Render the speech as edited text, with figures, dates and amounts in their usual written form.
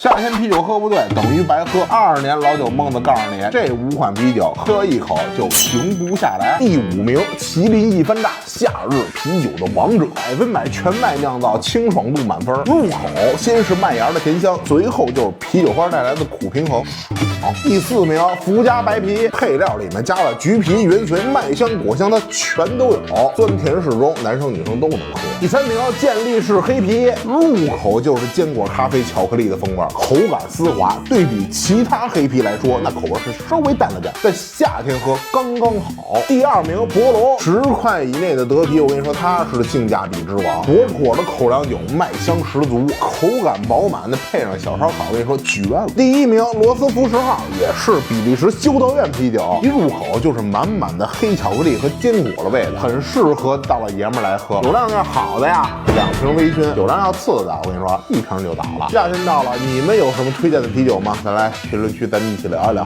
夏天啤酒喝不对，等于白喝。22年老酒蒙子告诉你，这5款啤酒喝一口就停不下来。第5名，麒麟一番炸，夏日啤酒的王者，100%全麦酿造，清爽度满分。入口先是麦芽的甜香，随后就是啤酒花带来的苦平衡。第4名，福佳白啤，配料里面加了橘皮、元髓、麦香、果香，它全都有，酸甜适中，男生女生都能喝。第3名，健力士黑啤，入口就是坚果、咖啡、巧克力的风味。口感丝滑，对比其他黑啤来说，那口味是稍微淡了点，在夏天喝刚刚好。第2名，博龙，10块以内的德啤，我跟你说，它是性价比之王，薄果的口粮酒，麦香十足，口感饱满的，配上小烧烤，我跟你说绝了。第1名，罗斯福10号，也是比利时修道院啤酒，一入口就是满满的黑巧克力和坚果的味道，很适合大老爷们来喝。酒量要好的呀，2瓶微醺；酒量要次的，我跟你说，1瓶就倒了。夏天到了，你们有什么推荐的啤酒吗？咱来评论区咱们一起聊一聊。